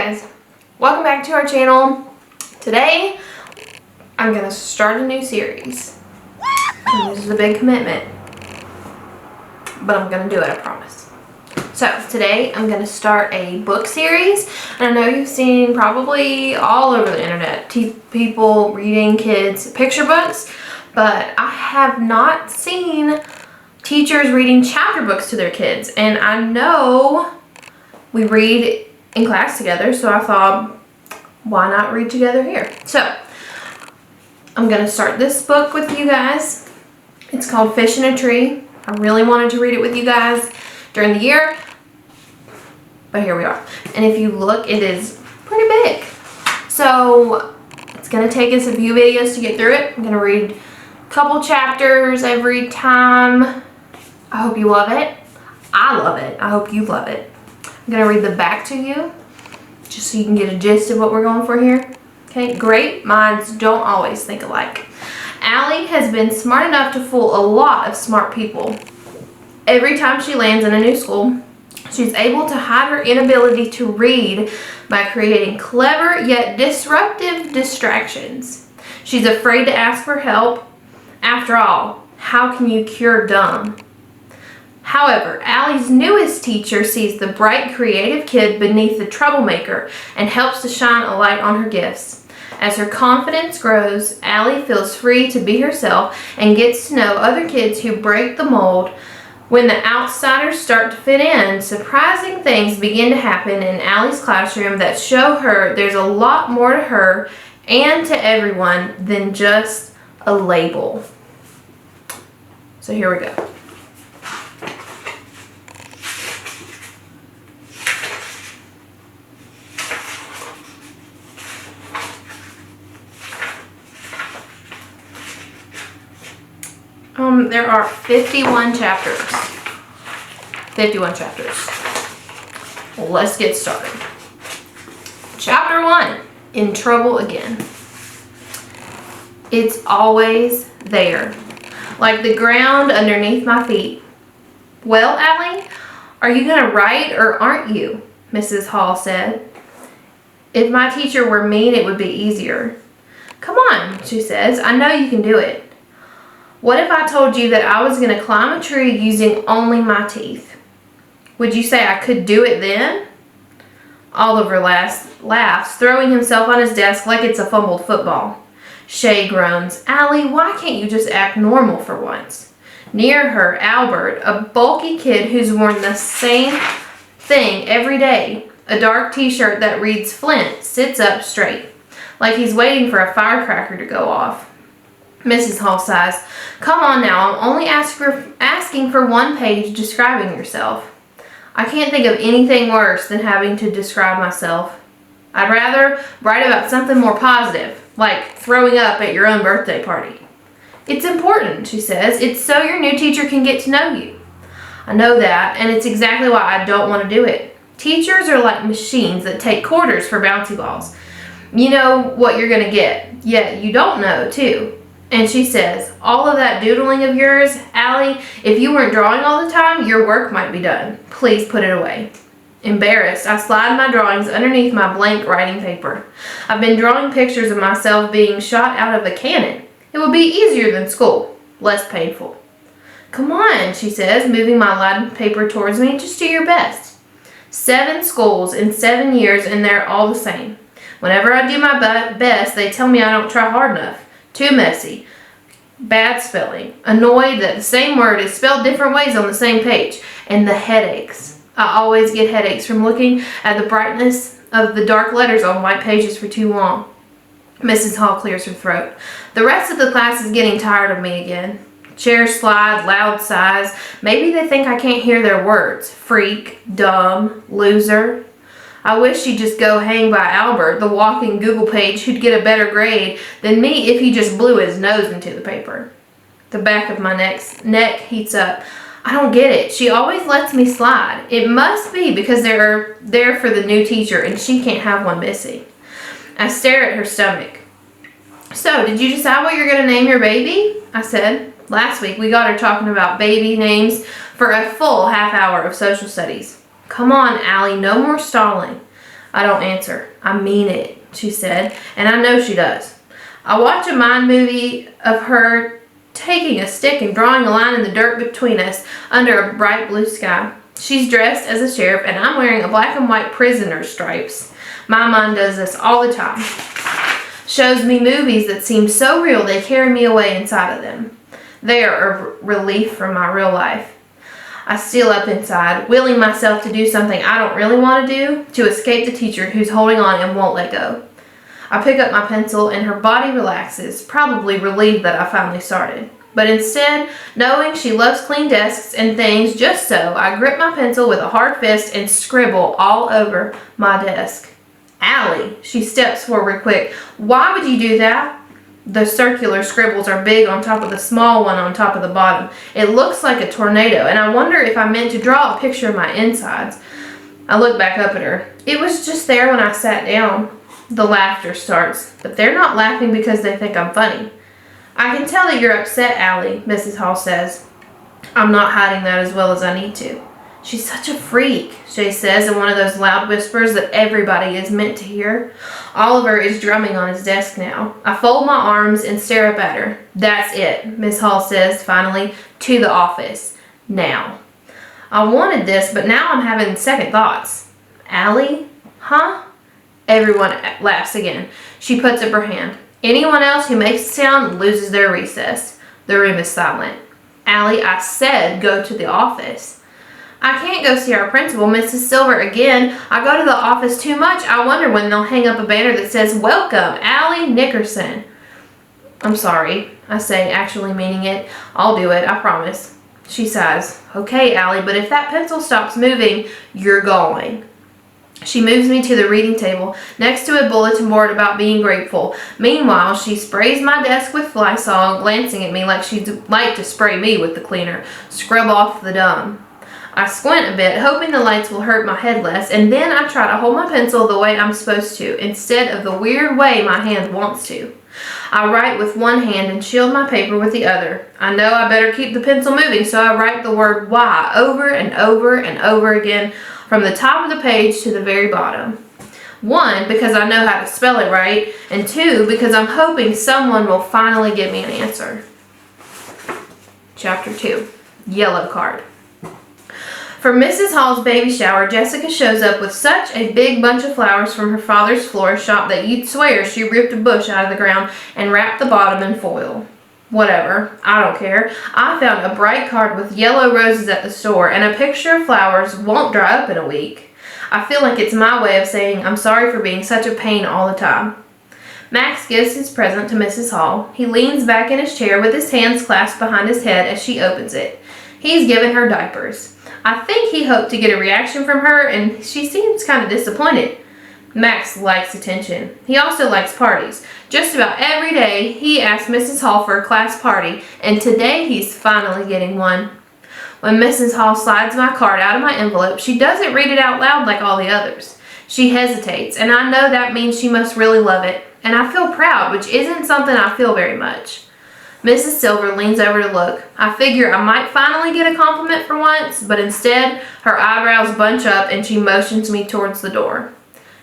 guys, welcome back to our channel. Today I'm gonna start a new series. And this is a big commitment, but I'm gonna do it, I promise. So today I'm gonna start a book series, and I know you've seen probably all over the internet people reading kids picture books, but I have not seen teachers reading chapter books to their kids. And I know we read in class together, so I thought, why not read together here? So I'm gonna start this book with you guys. It's called Fish in a Tree. I really wanted to read it with you guys during the year, but here we are. And if you look, it is pretty big. So it's gonna take us a few videos to get through it. I'm gonna read a couple chapters every time. I hope you love it. I love it. I hope you love it. I'm going to read the back to you, just so you can get a gist of what we're going for here. Okay, great minds don't always think alike. Allie has been smart enough to fool a lot of smart people. Every time she lands in a new school, she's able to hide her inability to read by creating clever yet disruptive distractions. She's afraid to ask for help. After all, how can you cure dumb? However, Allie's newest teacher sees the bright, creative kid beneath the troublemaker and helps to shine a light on her gifts. As her confidence grows, Allie feels free to be herself and gets to know other kids who break the mold. When the outsiders start to fit in, surprising things begin to happen in Allie's classroom that show her there's a lot more to her and to everyone than just a label. So here we go. There are 51 chapters. 51 chapters. Well, let's get started. Chapter 1, In Trouble Again. It's always there, like the ground underneath my feet. Well, Allie, are you going to write or aren't you? Mrs. Hall said. If my teacher were mean, it would be easier. Come on, she says. I know you can do it. What if I told you that I was going to climb a tree using only my teeth? Would you say I could do it then? Oliver laughs, throwing himself on his desk like it's a fumbled football. Shay groans, Allie, why can't you just act normal for once? Near her, Albert, a bulky kid who's worn the same thing every day, a dark t-shirt that reads Flint, sits up straight, like he's waiting for a firecracker to go off. Mrs. Hall sighs, come on now, I'm only asking for one page describing yourself. I can't think of anything worse than having to describe myself. I'd rather write about something more positive, like throwing up at your own birthday party. It's important, she says. It's so your new teacher can get to know you. I know that, and it's exactly why I don't want to do it. Teachers are like machines that take quarters for bouncy balls. You know what you're going to get, yet you don't know, too. And she says, all of that doodling of yours, Allie, if you weren't drawing all the time, your work might be done. Please put it away. Embarrassed, I slide my drawings underneath my blank writing paper. I've been drawing pictures of myself being shot out of a cannon. It would be easier than school, less painful. Come on, she says, moving my lined paper towards me. Just do your best. 7 schools in 7 years, and they're all the same. Whenever I do my best, they tell me I don't try hard enough. Too messy, bad spelling, annoyed that the same word is spelled different ways on the same page, and the headaches. I always get headaches from looking at the brightness of the dark letters on white pages for too long. Mrs. Hall clears her throat. The rest of the class is getting tired of me again. Chairs slide, loud sighs. Maybe they think I can't hear their words. Freak, dumb, loser. I wish she'd just go hang by Albert, the walking Google page who'd get a better grade than me if he just blew his nose into the paper. The back of my neck heats up. I don't get it. She always lets me slide. It must be because they're there for the new teacher and she can't have one missing. I stare at her stomach. So, did you decide what you're going to name your baby? I said. Last week we got her talking about baby names for a full half hour of social studies. Come on, Allie, no more stalling. I don't answer. I mean it, she said, and I know she does. I watch a mind movie of her taking a stick and drawing a line in the dirt between us under a bright blue sky. She's dressed as a sheriff and I'm wearing a black and white prisoner stripes. My mind does this all the time. Shows me movies that seem so real they carry me away inside of them. They are a relief from my real life. I steal up inside, willing myself to do something I don't really want to do, to escape the teacher who's holding on and won't let go. I pick up my pencil and her body relaxes, probably relieved that I finally started. But instead, knowing she loves clean desks and things just so, I grip my pencil with a hard fist and scribble all over my desk. Allie, she steps forward quick. Why would you do that? The circular scribbles are big on top of the small one on top of the bottom. It looks like a tornado, and I wonder if I meant to draw a picture of my insides. I look back up at her. It was just there when I sat down. The laughter starts, but they're not laughing because they think I'm funny. I can tell that you're upset, Allie, Mrs. Hall says. I'm not hiding that as well as I need to. She's such a freak, Shay says in one of those loud whispers that everybody is meant to hear. Oliver is drumming on his desk now. I fold my arms and stare up at her. That's it, Miss Hall says finally, to the office. Now. I wanted this, but now I'm having second thoughts. Allie? Huh? Everyone laughs again. She puts up her hand. Anyone else who makes a sound loses their recess. The room is silent. Allie, I said go to the office. I can't go see our principal, Mrs. Silver, again. I go to the office too much. I wonder when they'll hang up a banner that says, Welcome, Allie Nickerson. I'm sorry, I say, actually meaning it. I'll do it, I promise. She sighs. Okay, Allie, but if that pencil stops moving, you're going. She moves me to the reading table, next to a bulletin board about being grateful. Meanwhile, she sprays my desk with Lysol, glancing at me like she'd like to spray me with the cleaner. Scrub off the dumb. I squint a bit, hoping the lights will hurt my head less, and then I try to hold my pencil the way I'm supposed to, instead of the weird way my hand wants to. I write with one hand and shield my paper with the other. I know I better keep the pencil moving, so I write the word why over and over and over again, from the top of the page to the very bottom. 1, because I know how to spell it right, and 2, because I'm hoping someone will finally give me an answer. Chapter 2. Yellow card. For Mrs. Hall's baby shower, Jessica shows up with such a big bunch of flowers from her father's florist shop that you'd swear she ripped a bush out of the ground and wrapped the bottom in foil. Whatever, I don't care. I found a bright card with yellow roses at the store, and a picture of flowers won't dry up in a week. I feel like it's my way of saying I'm sorry for being such a pain all the time. Max gives his present to Mrs. Hall. He leans back in his chair with his hands clasped behind his head as she opens it. He's given her diapers. I think he hoped to get a reaction from her, and she seems kind of disappointed. Max likes attention. He also likes parties. Just about every day, he asks Mrs. Hall for a class party, and today he's finally getting one. When Mrs. Hall slides my card out of my envelope, she doesn't read it out loud like all the others. She hesitates, and I know that means she must really love it, and I feel proud, which isn't something I feel very much. Mrs. Silver leans over to look. I figure I might finally get a compliment for once, but instead, her eyebrows bunch up and she motions me towards the door.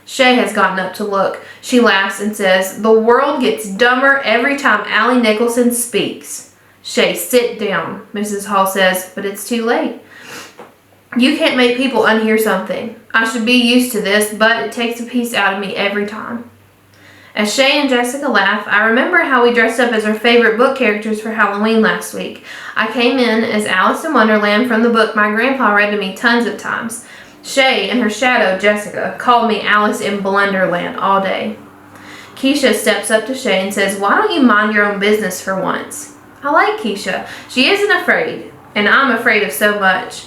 Shay has gotten up to look. She laughs and says, The world gets dumber every time Allie Nicholson speaks. Shay, sit down, Mrs. Hall says, but it's too late. You can't make people unhear something. I should be used to this, but it takes a piece out of me every time. As Shay and Jessica laugh, I remember how we dressed up as our favorite book characters for Halloween last week. I came in as Alice in Wonderland from the book my grandpa read to me tons of times. Shay and her shadow, Jessica, called me Alice in Blunderland all day. Keisha steps up to Shay and says, Why don't you mind your own business for once? I like Keisha. She isn't afraid, and I'm afraid of so much.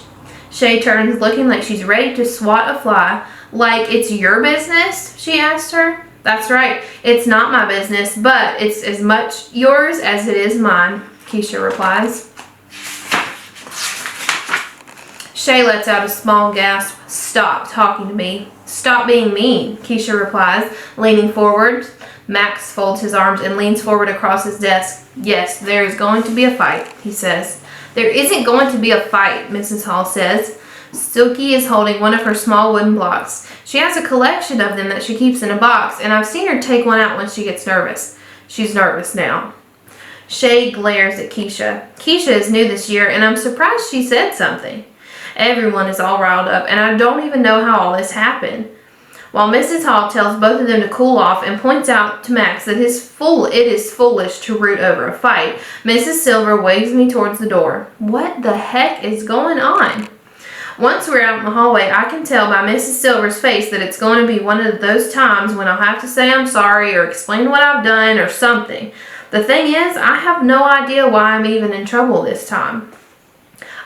Shay turns looking like she's ready to swat a fly. Like it's your business? She asked her. That's right, it's not my business, but it's as much yours as it is mine, Keisha replies. Shay lets out a small gasp. Stop talking to me. Stop being mean, Keisha replies, leaning forward. Max folds his arms and leans forward across his desk. Yes, there is going to be a fight, he says. There isn't going to be a fight, Mrs. Hall says. Silky is holding one of her small wooden blocks. She has a collection of them that she keeps in a box, and I've seen her take one out when she gets nervous. She's nervous now. Shay glares at Keisha. Keisha is new this year, and I'm surprised she said something. Everyone is all riled up, and I don't even know how all this happened. While Mrs. Hall tells both of them to cool off and points out to Max that it is foolish to root over a fight, Mrs. Silver waves me towards the door. What the heck is going on? Once we're out in the hallway, I can tell by Mrs. Silver's face that it's going to be one of those times when I'll have to say I'm sorry or explain what I've done or something. The thing is, I have no idea why I'm even in trouble this time.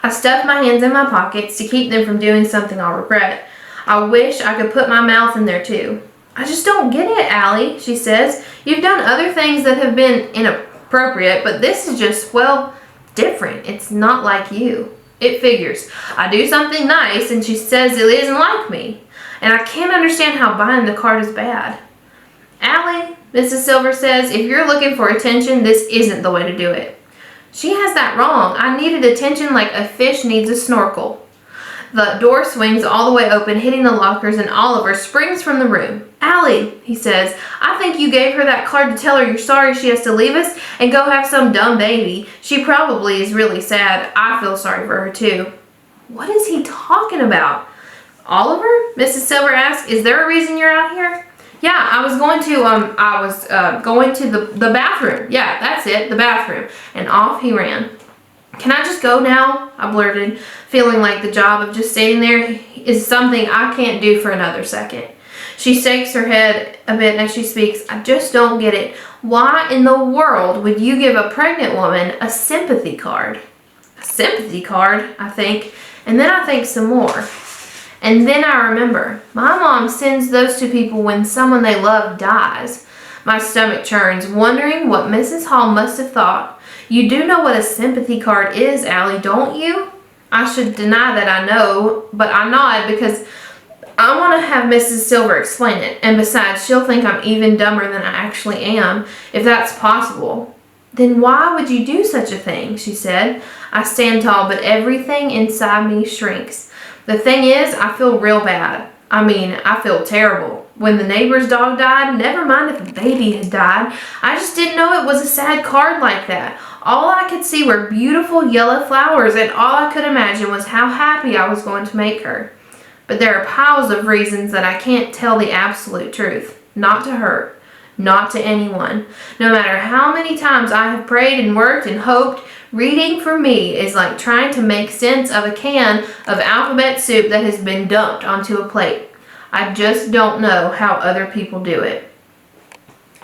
I stuff my hands in my pockets to keep them from doing something I'll regret. I wish I could put my mouth in there too. I just don't get it, Allie, she says. You've done other things that have been inappropriate, but this is just, well, different. It's not like you. It figures. I do something nice and she says it isn't like me. And I can't understand how buying the card is bad. Allie, Mrs. Silver says, if you're looking for attention, this isn't the way to do it. She has that wrong. I needed attention like a fish needs a snorkel. The door swings all the way open, hitting the lockers, and Oliver springs from the room. Allie, he says, I think you gave her that card to tell her you're sorry she has to leave us and go have some dumb baby. She probably is really sad. I feel sorry for her too. What is he talking about? Oliver? Mrs. Silver asks, is there a reason you're out here? Yeah, I was going to the bathroom. Yeah, that's it, the bathroom. And off he ran. Can I just go now? I blurted, feeling like the job of just standing there is something I can't do for another second. She shakes her head a bit as she speaks. I just don't get it. Why in the world would you give a pregnant woman a sympathy card? A sympathy card, I think. And then I think some more. And then I remember, my mom sends those to people when someone they love dies. My stomach churns, wondering what Mrs. Hall must have thought. You do know what a sympathy card is, Allie, don't you? I should deny that I know, but I nod because I want to have Mrs. Silver explain it. And besides, she'll think I'm even dumber than I actually am, if that's possible. Then why would you do such a thing, she said. I stand tall, but everything inside me shrinks. The thing is, I feel real bad. I feel terrible. When the neighbor's dog died, never mind if a baby had died, I just didn't know it was a sad card like that. All I could see were beautiful yellow flowers, and all I could imagine was how happy I was going to make her. But there are piles of reasons that I can't tell the absolute truth. Not to her. Not to anyone. No matter how many times I have prayed and worked and hoped, reading for me is like trying to make sense of a can of alphabet soup that has been dumped onto a plate. I just don't know how other people do it.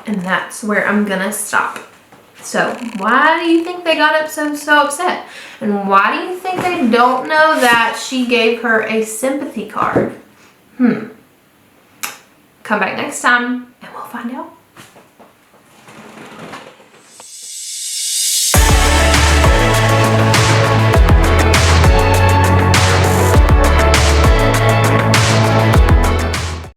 And that's where I'm gonna stop. So, why do you think they got so upset? And why do you think they don't know that she gave her a sympathy card? Come back next time and we'll find out.